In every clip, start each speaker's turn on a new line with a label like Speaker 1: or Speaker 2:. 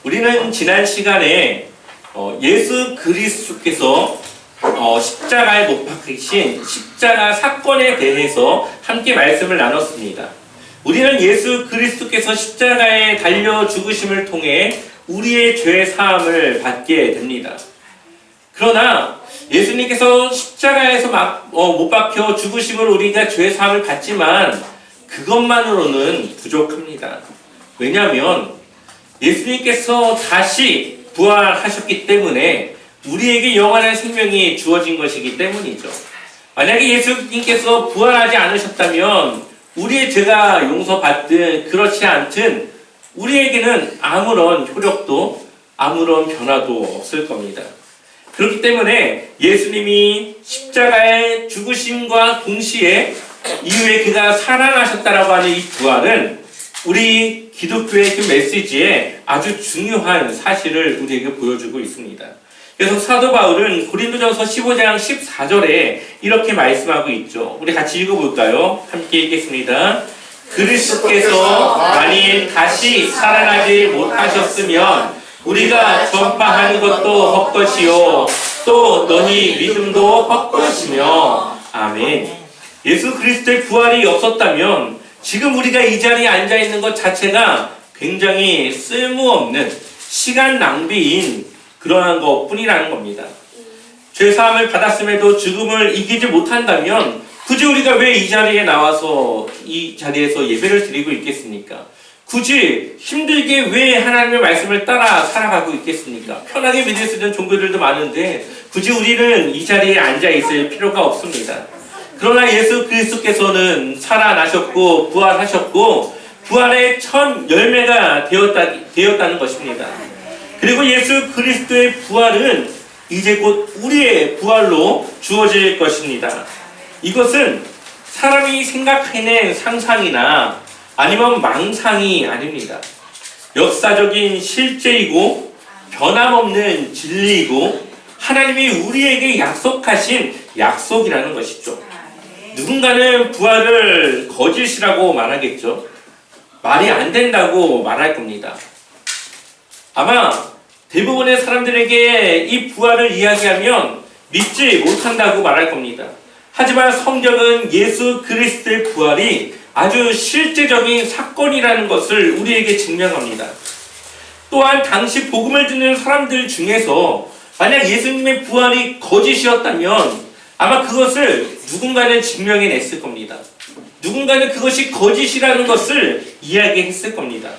Speaker 1: 우리는 지난 시간에 예수 그리스도께서 십자가에 못 박히신 십자가 사건에 대해서 함께 말씀을 나눴습니다. 우리는 예수 그리스도께서 십자가에 달려 죽으심을 통해 우리의 죄 사함을 받게 됩니다. 그러나 예수님께서 십자가에서 못 박혀 죽으심을 우리가 죄 사함을 받지만 그것만으로는 부족합니다. 왜냐하면 예수님께서 다시 부활하셨기 때문에 우리에게 영원한 생명이 주어진 것이기 때문이죠. 만약에 예수님께서 부활하지 않으셨다면 우리의 죄가 용서받든 그렇지 않든 우리에게는 아무런 효력도 아무런 변화도 없을 겁니다. 그렇기 때문에 예수님이 십자가의 죽으심과 동시에 이후에 그가 살아나셨다라고 하는 이 부활은 우리 기독교의 그 메시지에 아주 중요한 사실을 우리에게 보여주고 있습니다. 그래서 사도 바울은 고린도전서 15장 14절에 이렇게 말씀하고 있죠. 우리 같이 읽어볼까요? 함께 읽겠습니다. 그리스도께서 만일 다시 살아나지 못하셨으면 우리가 전파하는 것도 헛것이요 또 너희 믿음도 헛것이며. 아멘. 예수 그리스도의 부활이 없었다면 지금 우리가 이 자리에 앉아있는 것 자체가 굉장히 쓸모없는 시간 낭비인 그러한 것뿐이라는 겁니다. 죄사함을 받았음에도 죽음을 이기지 못한다면 굳이 우리가 왜 이 자리에 나와서 이 자리에서 예배를 드리고 있겠습니까? 굳이 힘들게 왜 하나님의 말씀을 따라 살아가고 있겠습니까? 편하게 믿을 수 있는 종교들도 많은데 굳이 우리는 이 자리에 앉아 있을 필요가 없습니다. 그러나 예수 그리스도께서는 살아나셨고 부활하셨고 부활의 첫 열매가 되었다는 것입니다. 그리고 예수 그리스도의 부활은 이제 곧 우리의 부활로 주어질 것입니다. 이것은 사람이 생각해낸 상상이나 아니면 망상이 아닙니다. 역사적인 실제이고 변함없는 진리이고 하나님이 우리에게 약속하신 약속이라는 것이죠. 누군가는 부활을 거짓이라고 말하겠죠. 말이 안 된다고 말할 겁니다. 아마 대부분의 사람들에게 이 부활을 이야기하면 믿지 못한다고 말할 겁니다. 하지만 성경은 예수 그리스도의 부활이 아주 실제적인 사건이라는 것을 우리에게 증명합니다. 또한 당시 복음을 듣는 사람들 중에서 만약 예수님의 부활이 거짓이었다면 아마 그것을 누군가는 증명해냈을 겁니다. 누군가는 그것이 거짓이라는 것을 이야기했을 겁니다.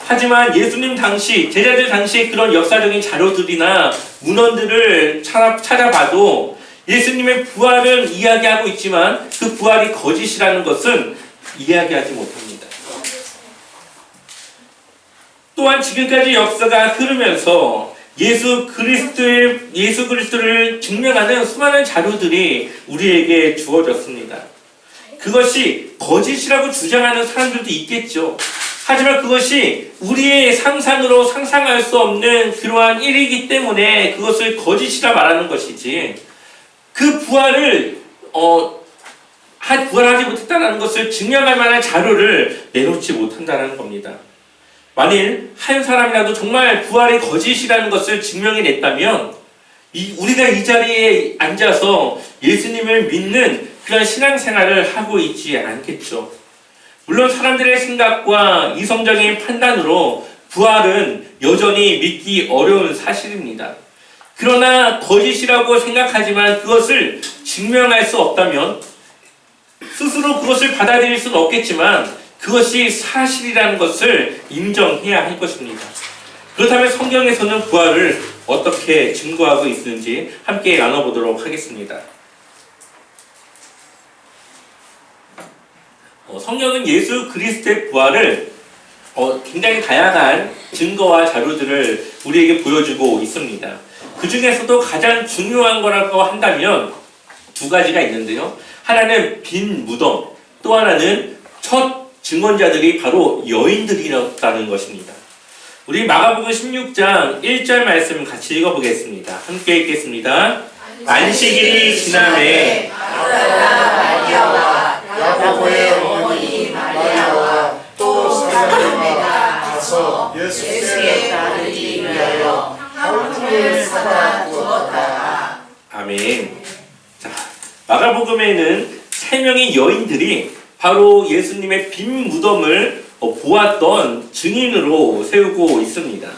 Speaker 1: 하지만 예수님 당시, 제자들 당시에 그런 역사적인 자료들이나 문헌들을 찾아봐도 예수님의 부활은 이야기하고 있지만 그 부활이 거짓이라는 것은 이야기하지 못합니다. 또한 지금까지 역사가 흐르면서 예수 그리스도를 증명하는 수많은 자료들이 우리에게 주어졌습니다. 그것이 거짓이라고 주장하는 사람들도 있겠죠. 하지만 그것이 우리의 상상으로 상상할 수 없는 그러한 일이기 때문에 그것을 거짓이라 말하는 것이지, 그 부활을 부활하지 못했다는 것을 증명할 만한 자료를 내놓지 못한다는 겁니다. 만일 한 사람이라도 정말 부활의 거짓이라는 것을 증명해냈다면 우리가 이 자리에 앉아서 예수님을 믿는 그런 신앙생활을 하고 있지 않겠죠. 물론 사람들의 생각과 이성적인 판단으로 부활은 여전히 믿기 어려운 사실입니다. 그러나 거짓이라고 생각하지만 그것을 증명할 수 없다면 스스로 그것을 받아들일 수는 없겠지만 그것이 사실이라는 것을 인정해야 할 것입니다. 그렇다면 성경에서는 부활을 어떻게 증거하고 있는지 함께 나눠보도록 하겠습니다. 성경은 예수 그리스도의 부활을 굉장히 다양한 증거와 자료들을 우리에게 보여주고 있습니다. 그 중에서도 가장 중요한 거라고 한다면 두 가지가 있는데요. 하나는 빈 무덤, 또 하나는 첫 증언자들이 바로 여인들이었다는 것입니다. 우리 마가복음 16장 1절 말씀 같이 읽어보겠습니다. 함께 읽겠습니다. 안식일이 지남에
Speaker 2: 야고보의 어머니 마리아와 또 살로메가 가서 예수께 따르기 위하여 향품을 사다 두었다.
Speaker 1: 아멘. 자, 마가복음에는 세 명의 여인들이 바로 예수님의 빈 무덤을 보았던 증인으로 세우고 있습니다.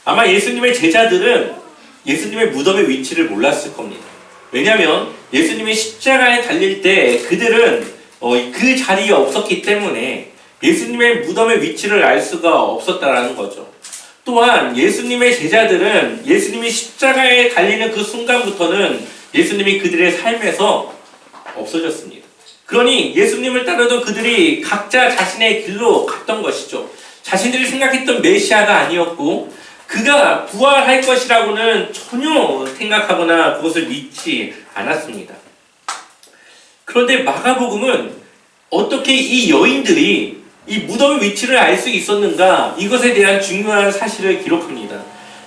Speaker 1: 아마 예수님의 제자들은 예수님의 무덤의 위치를 몰랐을 겁니다. 왜냐하면 예수님이 십자가에 달릴 때 그들은 그 자리에 없었기 때문에 예수님의 무덤의 위치를 알 수가 없었다라는 거죠. 또한 예수님의 제자들은 예수님이 십자가에 달리는 그 순간부터는 예수님이 그들의 삶에서 없어졌습니다. 그러니 예수님을 따르던 그들이 각자 자신의 길로 갔던 것이죠. 자신들이 생각했던 메시아가 아니었고 그가 부활할 것이라고는 전혀 생각하거나 그것을 믿지 않았습니다. 그런데 마가복음은 어떻게 이 여인들이 이 무덤의 위치를 알 수 있었는가, 이것에 대한 중요한 사실을 기록합니다.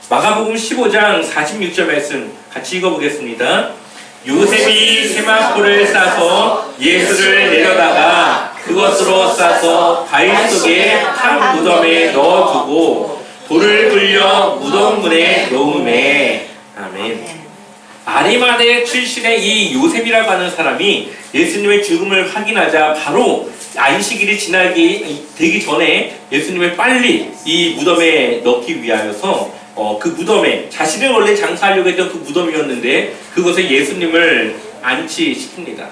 Speaker 1: 마가복음 15장 46절 말씀 같이 읽어보겠습니다. 요셉이 세마포를 싸서 예수를 내려다가 그것으로 싸서 바위 속에 한 무덤에 넣어두고 돌을 굴려 무덤 문에 놓으매. 아멘. 아리마대 출신의 이 요셉이라고 하는 사람이 예수님의 죽음을 확인하자 바로 안식일이 되기 전에 예수님을 빨리 이 무덤에 넣기 위하여서 그 무덤에 자신을 원래 장사하려고 했던 그 무덤이었는데 그것에 예수님을 안치시킵니다.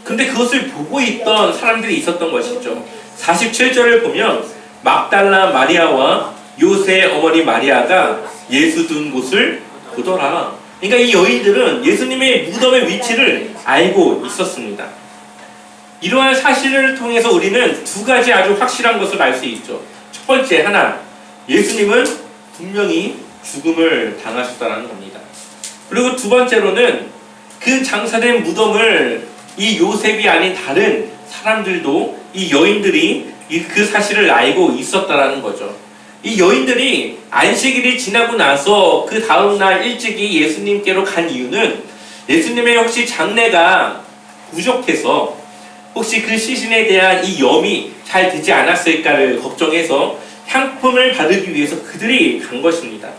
Speaker 1: 근데 그것을 보고 있던 사람들이 있었던 것이죠. 47절을 보면 막달라 마리아와 요새 어머니 마리아가 예수 둔 곳을 보더라. 그러니까 이 여인들은 예수님의 무덤의 위치를 알고 있었습니다. 이러한 사실을 통해서 우리는 두 가지 아주 확실한 것을 알 수 있죠. 첫 번째 하나, 예수님은 분명히 죽음을 당하셨다는 겁니다. 그리고 두 번째로는 그 장사된 무덤을 이 요셉이 아닌 다른 사람들도 이 여인들이 그 사실을 알고 있었다는 거죠. 이 여인들이 안식일이 지나고 나서 그 다음날 일찍이 예수님께로 간 이유는 예수님의 혹시 장례가 부족해서 혹시 그 시신에 대한 이 염이 잘 되지 않았을까를 걱정해서 향품을 바르기 위해서 그들이 간 것입니다.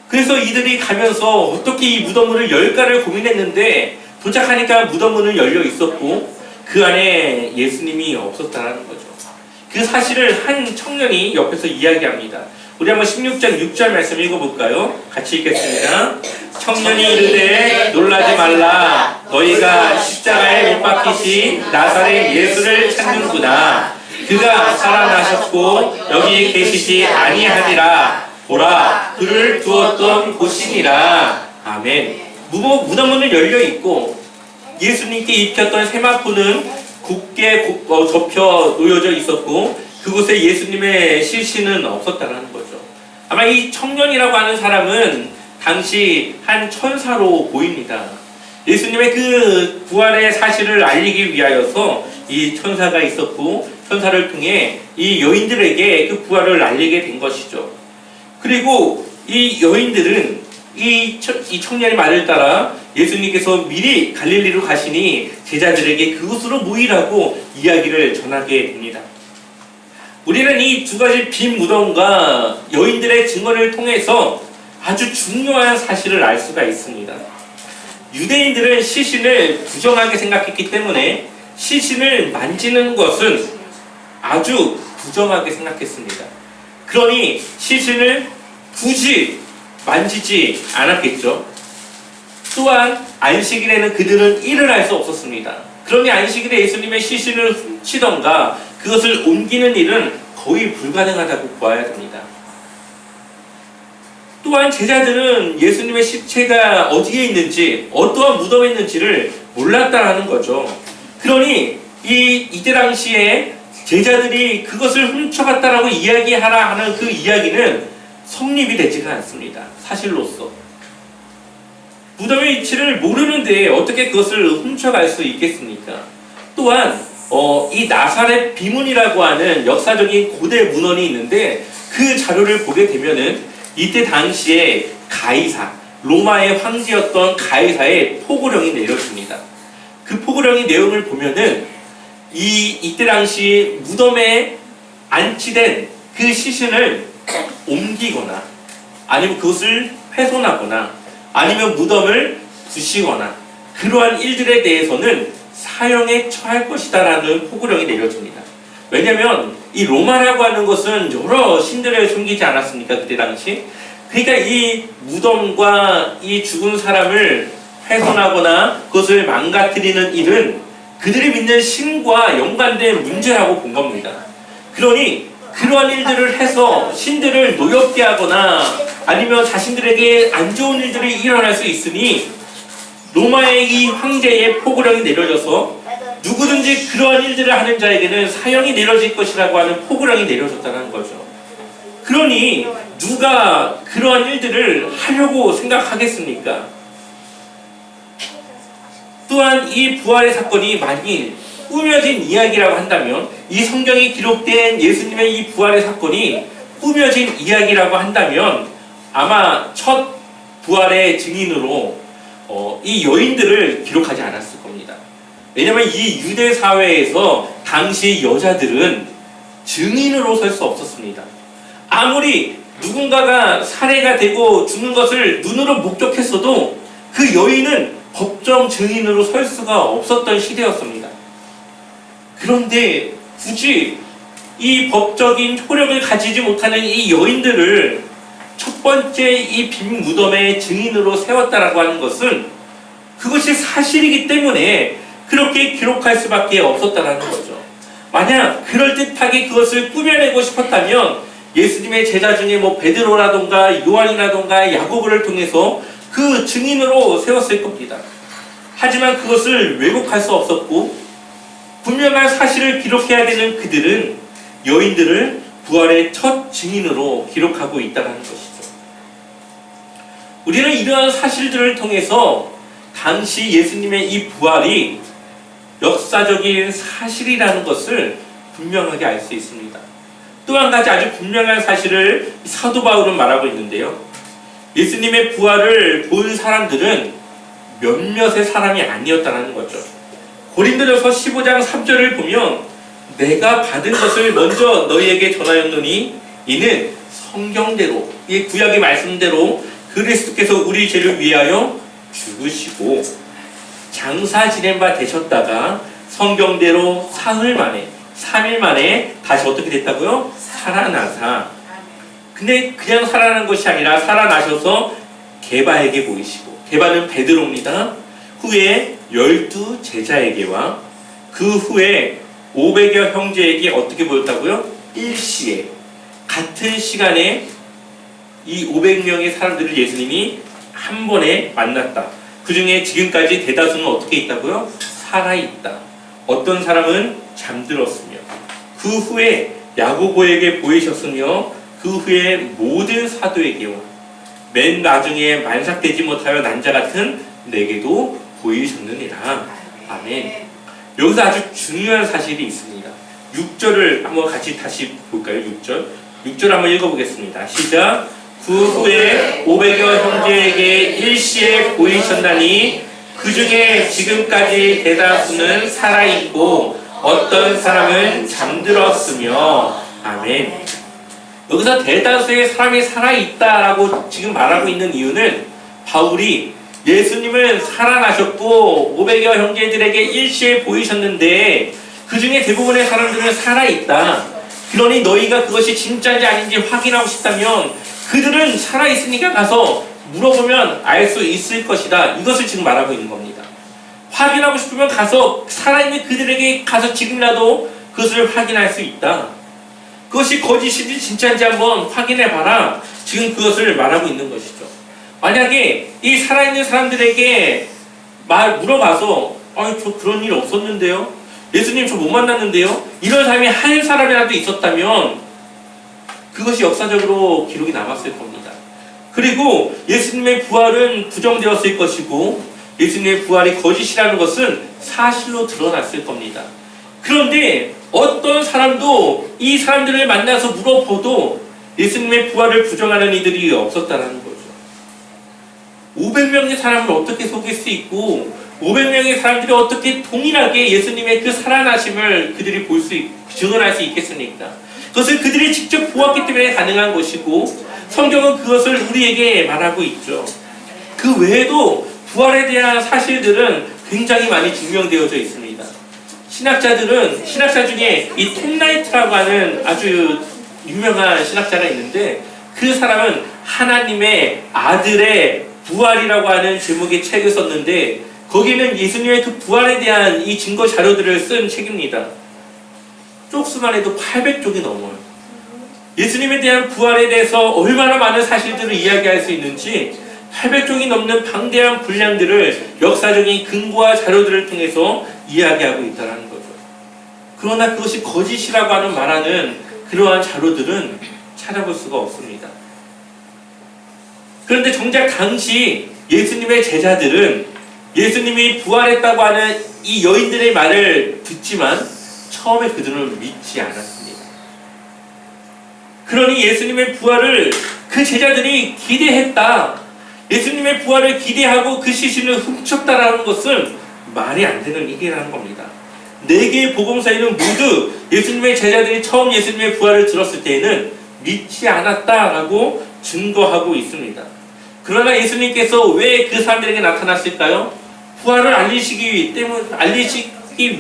Speaker 1: 그래서 이들이 가면서 어떻게 이 무덤문을 열까를 고민했는데 도착하니까 무덤문은 열려 있었고 그 안에 예수님이 없었다는 거죠. 그 사실을 한 청년이 옆에서 이야기합니다. 우리 한번 16장 6절 말씀 읽어볼까요? 같이 읽겠습니다. 청년이 이르되 놀라지 말라. 너희가 십자가에 못 박히신 나사렛 예수를 찾는구나. 그가 살아나셨고 여기 계시지 아니하니라. 보라, 그를 두었던 곳이니라. 아멘. 무덤문은 열려 있고 예수님께 입혔던 세마포는 굳게 접혀 놓여져 있었고 그곳에 예수님의 실신은 없었다는 거죠. 아마 이 청년이라고 하는 사람은 당시 한 천사로 보입니다. 예수님의 그 부활의 사실을 알리기 위하여서 이 천사가 있었고 천사를 통해 이 여인들에게 그 부활을 알리게 된 것이죠. 그리고 이 여인들은 이 청년의 말을 따라 예수님께서 미리 갈릴리로 가시니 제자들에게 그곳으로 모이라고 이야기를 전하게 됩니다. 우리는 이 두 가지 빈 무덤과 여인들의 증언을 통해서 아주 중요한 사실을 알 수가 있습니다. 유대인들은 시신을 부정하게 생각했기 때문에 시신을 만지는 것은 아주 부정하게 생각했습니다. 그러니 시신을 굳이 만지지 않았겠죠. 또한 안식일에는 그들은 일을 할 수 없었습니다. 그러니 안식일에 예수님의 시신을 훔치던가 그것을 옮기는 일은 거의 불가능하다고 보아야 됩니다. 또한 제자들은 예수님의 시체가 어디에 있는지 어떠한 무덤에 있는지를 몰랐다라는 거죠. 그러니 이때 당시에 제자들이 그것을 훔쳐갔다라고 이야기하라 하는 그 이야기는 성립이 되지가 않습니다. 사실로서. 무덤의 위치를 모르는데 어떻게 그것을 훔쳐갈 수 있겠습니까? 또한 이 나사렛 비문이라고 하는 역사적인 고대 문헌이 있는데 그 자료를 보게 되면은 이때 당시에 가이사, 로마의 황제였던 가이사의 포고령이 내려집니다. 그 포고령의 내용을 보면은 이때 당시 무덤에 안치된 그 시신을 옮기거나 아니면 그것을 훼손하거나 아니면 무덤을 부시거나 그러한 일들에 대해서는 사형에 처할 것이다라는 포구령이 내려집니다. 왜냐하면 이 로마라고 하는 것은 여러 신들을 섬기지 않았습니까? 그때 당시. 그러니까 이 무덤과 이 죽은 사람을 훼손하거나 그것을 망가뜨리는 일은 그들이 믿는 신과 연관된 문제라고 본 겁니다. 그러니 그러한 일들을 해서 신들을 노엽게 하거나 아니면 자신들에게 안 좋은 일들이 일어날 수 있으니 로마의 이 황제의 포구령이 내려져서 누구든지 그러한 일들을 하는 자에게는 사형이 내려질 것이라고 하는 포구령이 내려졌다는 거죠. 그러니 누가 그러한 일들을 하려고 생각하겠습니까? 또한 이 부활의 사건이 만일 꾸며진 이야기라고 한다면, 이 성경에 기록된 예수님의 이 부활의 사건이 꾸며진 이야기라고 한다면 아마 첫 부활의 증인으로 이 여인들을 기록하지 않았을 겁니다. 왜냐하면 이 유대 사회에서 당시 여자들은 증인으로 설 수 없었습니다. 아무리 누군가가 살해가 되고 죽는 것을 눈으로 목격했어도 그 여인은 법정 증인으로 설 수가 없었던 시대였습니다. 그런데 굳이 이 법적인 효력을 가지지 못하는 이 여인들을 첫 번째 이 빈 무덤의 증인으로 세웠다라고 하는 것은 그것이 사실이기 때문에 그렇게 기록할 수밖에 없었다라는 거죠. 만약 그럴듯하게 그것을 꾸며내고 싶었다면 예수님의 제자 중에 베드로라던가 요한이라던가 야고보를 통해서 그 증인으로 세웠을 겁니다. 하지만 그것을 왜곡할 수 없었고 분명한 사실을 기록해야 되는 그들은 여인들을 부활의 첫 증인으로 기록하고 있다는 것이죠. 우리는 이러한 사실들을 통해서 당시 예수님의 이 부활이 역사적인 사실이라는 것을 분명하게 알 수 있습니다. 또 한 가지 아주 분명한 사실을 사도 바울은 말하고 있는데요. 예수님의 부활을 본 사람들은 몇몇의 사람이 아니었다는 거죠. 고린도전서 15장 3절을 보면 내가 받은 것을 먼저 너희에게 전하였노니 이는 성경대로, 이 구약의 말씀대로 그리스도께서 우리 죄를 위하여 죽으시고 장사 지낸 바 되셨다가 성경대로 사흘 만에 3일 만에 다시 어떻게 됐다고요? 살아나사. 근데 그냥 살아난 것이 아니라 살아나셔서 게바에게 보이시고, 게바는 베드로입니다. 후에 12 제자에게와 그 후에 500여 형제에게 어떻게 보였다고요? 일시에 같은 시간에 이 500명의 사람들을 예수님이 한 번에 만났다. 그 중에 지금까지 대다수는 어떻게 있다고요? 살아있다. 어떤 사람은 잠들었으며 그 후에 야고보에게 보이셨으며 그 후에 모든 사도에게와 맨 나중에 만삭되지 못하여 난 자 같은 내게도 보이셨느니라. 아멘. 여기서 아주 중요한 사실이 있습니다. 6절을 한번 같이 다시 볼까요? 6절 한번 읽어보겠습니다. 시작. 그 후에 500여 형제에게 일시에 보이셨나니 그 중에 지금까지 대다수는 살아있고 어떤 사람은 잠들었으며. 아멘. 여기서 대다수의 사람이 살아있다라고 지금 말하고 있는 이유는 바울이 예수님은 살아나셨고 500여 형제들에게 일시에 보이셨는데 그 중에 대부분의 사람들은 살아있다. 그러니 너희가 그것이 진짜인지 아닌지 확인하고 싶다면 그들은 살아있으니까 가서 물어보면 알 수 있을 것이다. 이것을 지금 말하고 있는 겁니다. 확인하고 싶으면 가서 살아있는 그들에게 가서 지금이라도 그것을 확인할 수 있다. 그것이 거짓인지 진짜인지 한번 확인해봐라. 지금 그것을 말하고 있는 것이죠. 만약에 이 살아있는 사람들에게 물어봐서 저 그런 일 없었는데요? 예수님 저 못 만났는데요? 이런 사람이 한 사람이라도 있었다면 그것이 역사적으로 기록이 남았을 겁니다. 그리고 예수님의 부활은 부정되었을 것이고 예수님의 부활이 거짓이라는 것은 사실로 드러났을 겁니다. 그런데 어떤 사람도 이 사람들을 만나서 물어봐도 예수님의 부활을 부정하는 이들이 없었다는 거죠. 500명의 사람을 어떻게 속일 수 있고 500명의 사람들이 어떻게 동일하게 예수님의 그 살아나심을 그들이 증언할 수 있겠습니까? 그것을 그들이 직접 보았기 때문에 가능한 것이고, 성경은 그것을 우리에게 말하고 있죠. 그 외에도 부활에 대한 사실들은 굉장히 많이 증명되어져 있습니다. 신학자 중에 이 톰 라이트라고 하는 아주 유명한 신학자가 있는데, 그 사람은 하나님의 아들의 부활이라고 하는 제목의 책을 썼는데, 거기는 예수님의 그 부활에 대한 이 증거 자료들을 쓴 책입니다. 쪽수만 해도 800쪽이 넘어요. 예수님에 대한 부활에 대해서 얼마나 많은 사실들을 이야기할 수 있는지 800쪽이 넘는 방대한 분량들을 역사적인 근거와 자료들을 통해서 이야기하고 있다는 거죠. 그러나 그것이 거짓이라고 하는 말하는 그러한 자료들은 찾아볼 수가 없습니다. 그런데 정작 당시 예수님의 제자들은 예수님이 부활했다고 하는 이 여인들의 말을 듣지만 처음에 그들은 믿지 않았습니다. 그러니 예수님의 부활을 그 제자들이 기대했다, 예수님의 부활을 기대하고 그 시신을 훔쳤다라는 것은 말이 안 되는 일이라는 겁니다. 4개의 복음서에는 모두 예수님의 제자들이 처음 예수님의 부활을 들었을 때에는 믿지 않았다라고 증거하고 있습니다. 그러나 예수님께서 왜 그 사람들에게 나타났을까요? 부활을 알리시기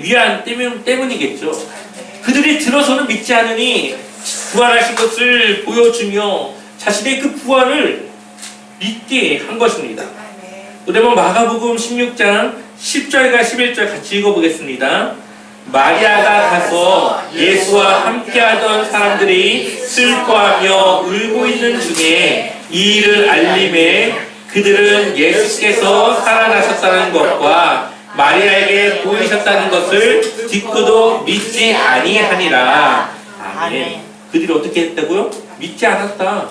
Speaker 1: 위한 때문이겠죠. 그들이 들어서는 믿지 않으니 부활하신 것을 보여주며 자신의 그 부활을 믿게 한 것입니다. 우리 한번 마가복음 16장 10절과 11절 같이 읽어보겠습니다. 마리아가 가서 예수와 함께하던 사람들이 슬퍼하며 울고 있는 중에 이 일을 알림에 그들은 예수께서 살아나셨다는 것과 마리아에게 보이셨다는 것을 듣고도 믿지 아니하니라. 아멘. 그들이 어떻게 했다고요? 믿지 않았다.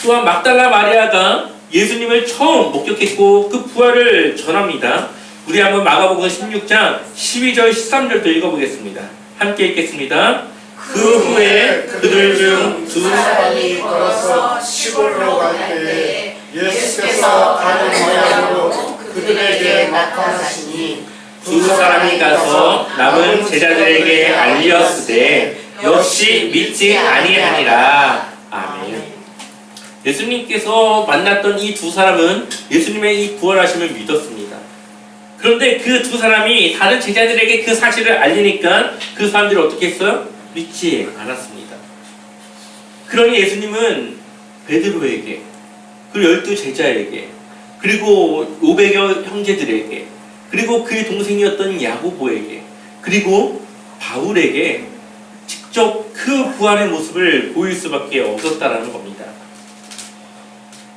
Speaker 1: 또한 막달라 마리아가 예수님을 처음 목격했고 그 부활을 전합니다. 우리 한번 마가복음 16장 12절 13절도 읽어보겠습니다. 함께 읽겠습니다. 그 후에 그들 중 두
Speaker 2: 사람이 걸어서 시골로 갈 때 예수께서 다른 모양으로 그들에게 나타나시니
Speaker 1: 두 사람이 가서 남은 제자들에게 알리었으되 역시 믿지 아니하니라. 아멘. 예수님께서 만났던 이 두 사람은 예수님의 이 부활하심을 믿었습니다. 그런데 그 두 사람이 다른 제자들에게 그 사실을 알리니까 그 사람들이 어떻게 했어요? 믿지 않았습니다. 그러니 예수님은 베드로에게, 그리고 12 제자에게, 그리고 500여 형제들에게, 그리고 그의 동생이었던 야고보에게, 그리고 바울에게 직접 그 부활의 모습을 보일 수밖에 없었다라는 겁니다.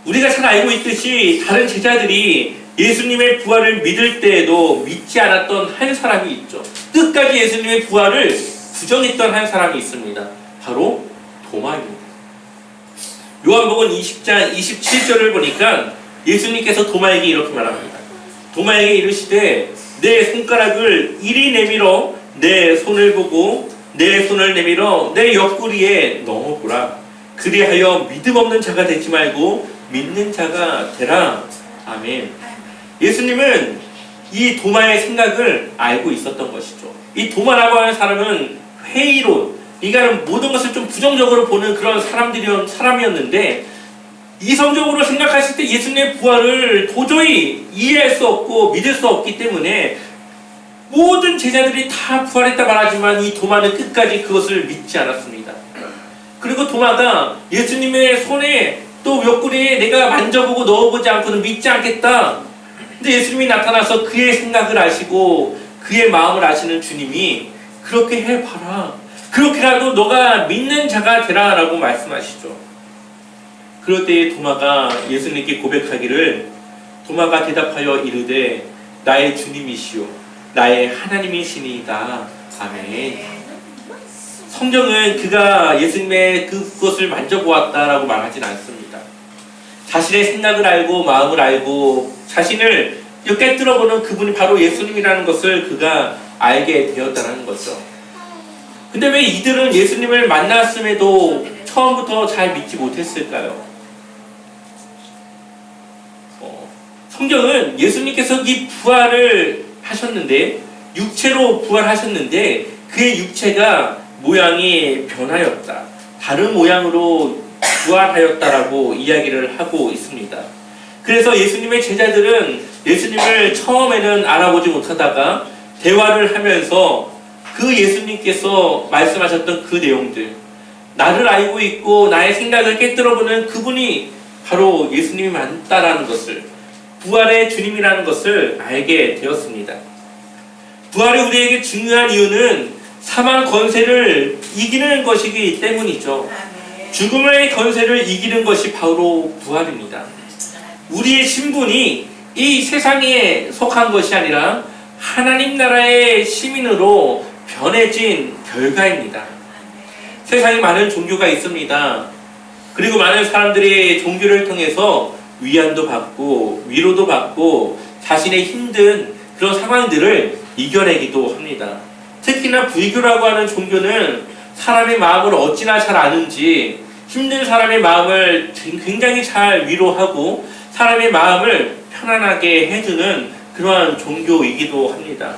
Speaker 1: 우리가 잘 알고 있듯이 다른 제자들이 예수님의 부활을 믿을 때에도 믿지 않았던 한 사람이 있죠. 끝까지 예수님의 부활을 부정했던 한 사람이 있습니다. 바로 도마입니다. 요한복음 20장 27절을 보니까 예수님께서 도마에게 이렇게 말합니다. 도마에게 이르시되 내 손가락을 이리 내밀어 내 손을 보고 내 손을 내밀어 내 옆구리에 넣어보라. 그리하여 믿음 없는 자가 되지 말고 믿는 자가 되라. 아멘. 예수님은 이 도마의 생각을 알고 있었던 것이죠. 이 도마라고 하는 사람은 회의론, 인간은 모든 것을 좀 부정적으로 보는 그런 사람이었는데, 이성적으로 생각했을 때 예수님의 부활을 도저히 이해할 수 없고 믿을 수 없기 때문에 모든 제자들이 다 부활했다 말하지만 이 도마는 끝까지 그것을 믿지 않았습니다. 그리고 도마가 예수님의 손에 또 옆구리에 내가 만져보고 넣어보지 않고는 믿지 않겠다. 근데 예수님이 나타나서 그의 생각을 아시고 그의 마음을 아시는 주님이 그렇게 해봐라. 그렇게라도 너가 믿는 자가 되라 라고 말씀하시죠. 그럴 때에 도마가 예수님께 고백하기를, 도마가 대답하여 이르되 나의 주님이시오 나의 하나님이시니이다. 아멘. 성경은 그가 예수님의 그것을 만져보았다라고 말하진 않습니다. 자신의 생각을 알고 마음을 알고 자신을 꿰뚫어보는 그분이 바로 예수님이라는 것을 그가 알게 되었다는 거죠. 근데 왜 이들은 예수님을 만났음에도 처음부터 잘 믿지 못했을까요? 성경은 예수님께서 이 부활을 하셨는데, 육체로 부활하셨는데 그의 육체가 모양이 변하였다, 다른 모양으로 부활하였다라고 이야기를 하고 있습니다. 그래서 예수님의 제자들은 예수님을 처음에는 알아보지 못하다가 대화를 하면서 그 예수님께서 말씀하셨던 그 내용들, 나를 알고 있고 나의 생각을 깨뜨려보는 그분이 바로 예수님이 맞다라는 것을, 부활의 주님이라는 것을 알게 되었습니다. 부활이 우리에게 중요한 이유는 사망 권세를 이기는 것이기 때문이죠. 죽음의 권세를 이기는 것이 바로 부활입니다. 우리의 신분이 이 세상에 속한 것이 아니라 하나님 나라의 시민으로 변해진 결과입니다. 세상에 많은 종교가 있습니다. 그리고 많은 사람들이 종교를 통해서 위안도 받고 위로도 받고 자신의 힘든 그런 상황들을 이겨내기도 합니다. 특히나 불교라고 하는 종교는 사람의 마음을 어찌나 잘 아는지 힘든 사람의 마음을 굉장히 잘 위로하고 사람의 마음을 편안하게 해주는 그러한 종교이기도 합니다.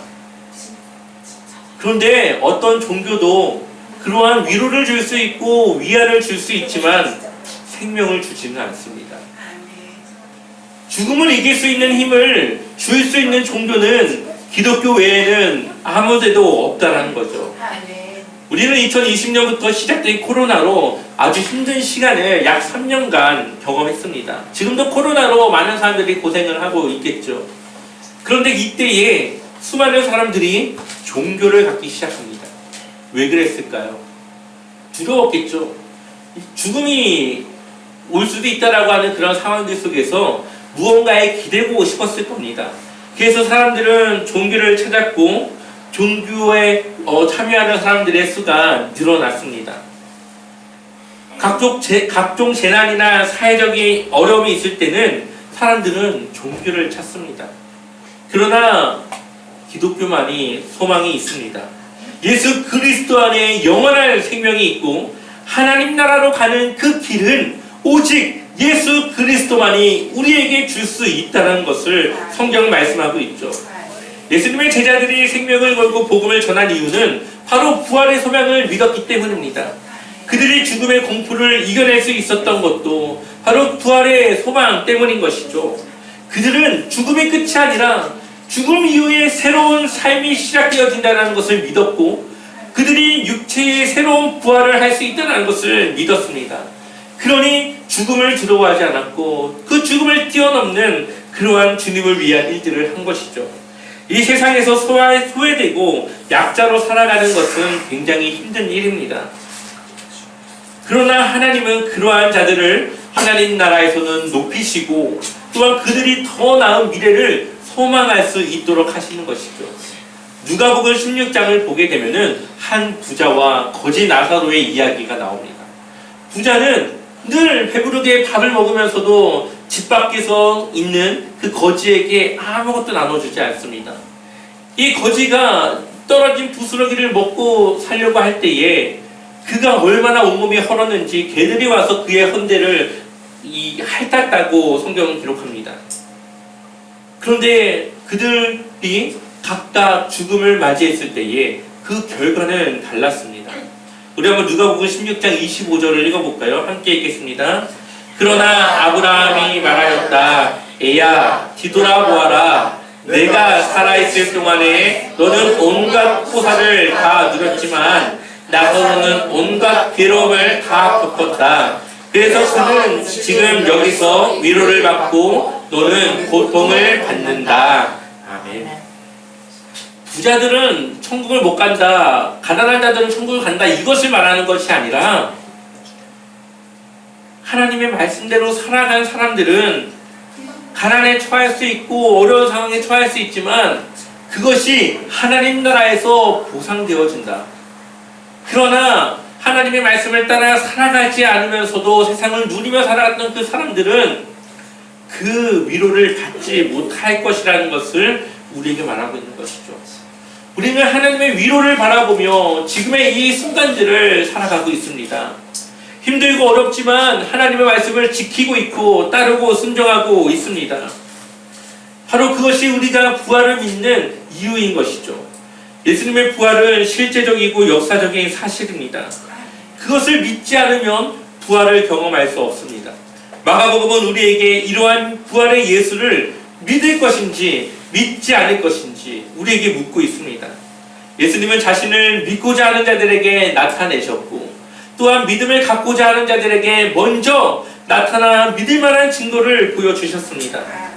Speaker 1: 그런데 어떤 종교도 그러한 위로를 줄 수 있고 위안을 줄 수 있지만 생명을 주지는 않습니다. 죽음을 이길 수 있는 힘을 줄 수 있는 종교는 기독교 외에는 아무 데도 없다는 거죠. 우리는 2020년부터 시작된 코로나로 아주 힘든 시간을 약 3년간 경험했습니다. 지금도 코로나로 많은 사람들이 고생을 하고 있겠죠. 그런데 이때에 수많은 사람들이 종교를 갖기 시작합니다. 왜 그랬을까요? 두려웠겠죠. 죽음이 올 수도 있다라고 하는 그런 상황들 속에서 무언가에 기대고 싶었을 겁니다. 그래서 사람들은 종교를 찾았고 종교에 참여하는 사람들의 수가 늘어났습니다. 각종 재난이나 사회적인 어려움이 있을 때는 사람들은 종교를 찾습니다. 그러나 기독교만이 소망이 있습니다. 예수 그리스도 안에 영원한 생명이 있고 하나님 나라로 가는 그 길은 오직 예수 그리스도만이 우리에게 줄 수 있다는 것을 성경 말씀하고 있죠. 예수님의 제자들이 생명을 걸고 복음을 전한 이유는 바로 부활의 소망을 믿었기 때문입니다. 그들이 죽음의 공포를 이겨낼 수 있었던 것도 바로 부활의 소망 때문인 것이죠. 그들은 죽음의 끝이 아니라 죽음 이후에 새로운 삶이 시작되어진다는 것을 믿었고 그들이 육체의 새로운 부활을 할 수 있다는 것을 믿었습니다. 그러니 죽음을 두려워하지 않았고 그 죽음을 뛰어넘는 그러한 주님을 위한 일들을 한 것이죠. 이 세상에서 소외되고 약자로 살아가는 것은 굉장히 힘든 일입니다. 그러나 하나님은 그러한 자들을 하나님 나라에서는 높이시고 또한 그들이 더 나은 미래를 소망할 수 있도록 하시는 것이죠. 누가복음 16장을 보게 되면은 한 부자와 거지 나사로의 이야기가 나옵니다. 부자는 늘 배부르게 밥을 먹으면서도 집 밖에서 있는 그 거지에게 아무것도 나눠주지 않습니다. 이 거지가 떨어진 부스러기를 먹고 살려고 할 때에 그가 얼마나 온몸이 헐었는지 개들이 와서 그의 헌대를 핥았다고 성경은 기록합니다. 그런데 그들이 각각 죽음을 맞이했을 때에 그 결과는 달랐습니다. 우리 한번 누가복음 16장 25절을 읽어볼까요? 함께 읽겠습니다. 그러나 아브라함이 말하였다. 애야 뒤돌아보아라. 내가 살아있을 동안에 너는 온갖 포사를 다 누렸지만 나서로는 온갖 괴로움을 다 겪었다. 그래서 그는 지금 여기서 위로를 받고 너는 고통을 받는다. 아멘. 부자들은 천국을 못 간다, 가난한 자들은 천국을 간다, 이것을 말하는 것이 아니라 하나님의 말씀대로 살아간 사람들은 가난에 처할 수 있고 어려운 상황에 처할 수 있지만 그것이 하나님 나라에서 보상되어진다. 그러나 하나님의 말씀을 따라 살아가지 않으면서도 세상을 누리며 살아갔던 그 사람들은 그 위로를 받지 못할 것이라는 것을 우리에게 말하고 있는 것이죠. 우리는 하나님의 위로를 바라보며 지금의 이 순간들을 살아가고 있습니다. 힘들고 어렵지만 하나님의 말씀을 지키고 있고 따르고 순종하고 있습니다. 바로 그것이 우리가 부활을 믿는 이유인 것이죠. 예수님의 부활은 실제적이고 역사적인 사실입니다. 그것을 믿지 않으면 부활을 경험할 수 없습니다. 마가복음은 우리에게 이러한 부활의 예수를 믿을 것인지 믿지 않을 것인지 우리에게 묻고 있습니다. 예수님은 자신을 믿고자 하는 자들에게 나타내셨고 또한 믿음을 갖고자 하는 자들에게 먼저 나타나 믿을 만한 증거를 보여주셨습니다.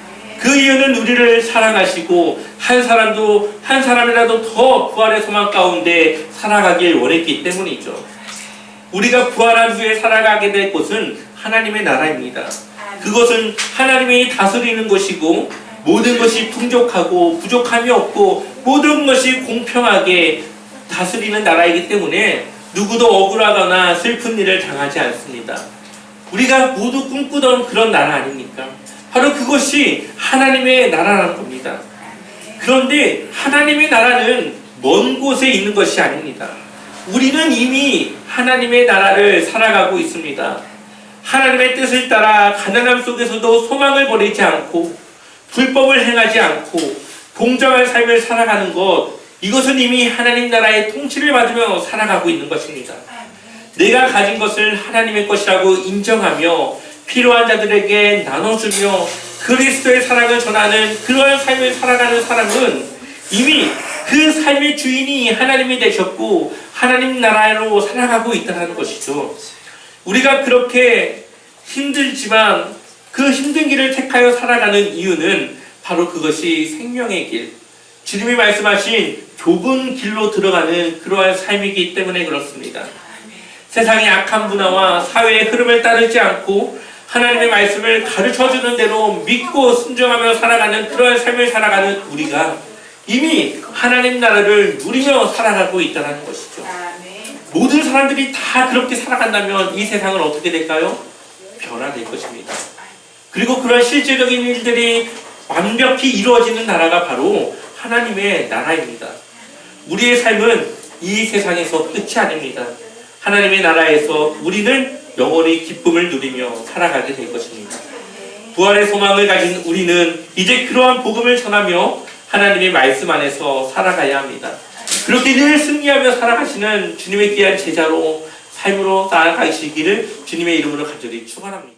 Speaker 1: 그 이유는 우리를 사랑하시고 한 사람이라도 더 부활의 소망 가운데 살아가길 원했기 때문이죠. 우리가 부활한 후에 살아가게 될 곳은 하나님의 나라입니다. 그것은 하나님이 다스리는 것이고 모든 것이 풍족하고 부족함이 없고 모든 것이 공평하게 다스리는 나라이기 때문에 누구도 억울하거나 슬픈 일을 당하지 않습니다. 우리가 모두 꿈꾸던 그런 나라 아닙니까? 바로 그것이 하나님의 나라라는 겁니다. 그런데 하나님의 나라는 먼 곳에 있는 것이 아닙니다. 우리는 이미 하나님의 나라를 살아가고 있습니다. 하나님의 뜻을 따라 가난함 속에서도 소망을 버리지 않고 불법을 행하지 않고 공정한 삶을 살아가는 것, 이것은 이미 하나님 나라의 통치를 받으며 살아가고 있는 것입니다. 내가 가진 것을 하나님의 것이라고 인정하며 필요한 자들에게 나눠주며 그리스도의 사랑을 전하는 그러한 삶을 살아가는 사람은 이미 그 삶의 주인이 하나님이 되셨고 하나님 나라로 살아가고 있다는 것이죠. 우리가 그렇게 힘들지만 그 힘든 길을 택하여 살아가는 이유는 바로 그것이 생명의 길, 주님이 말씀하신 좁은 길로 들어가는 그러한 삶이기 때문에 그렇습니다. 세상의 악한 문화와 사회의 흐름을 따르지 않고 하나님의 말씀을 가르쳐주는 대로 믿고 순종하며 살아가는 그러한 삶을 살아가는 우리가 이미 하나님 나라를 누리며 살아가고 있다는 것이죠. 모든 사람들이 다 그렇게 살아간다면 이 세상은 어떻게 될까요? 변화될 것입니다. 그리고 그런 실제적인 일들이 완벽히 이루어지는 나라가 바로 하나님의 나라입니다. 우리의 삶은 이 세상에서 끝이 아닙니다. 하나님의 나라에서 우리는 영원히 기쁨을 누리며 살아가게 될 것입니다. 부활의 소망을 가진 우리는 이제 그러한 복음을 전하며 하나님의 말씀 안에서 살아가야 합니다. 그렇게 늘 승리하며 살아가시는 주님의 귀한 제자로 삶으로 나아가시기를 주님의 이름으로 간절히 축원합니다.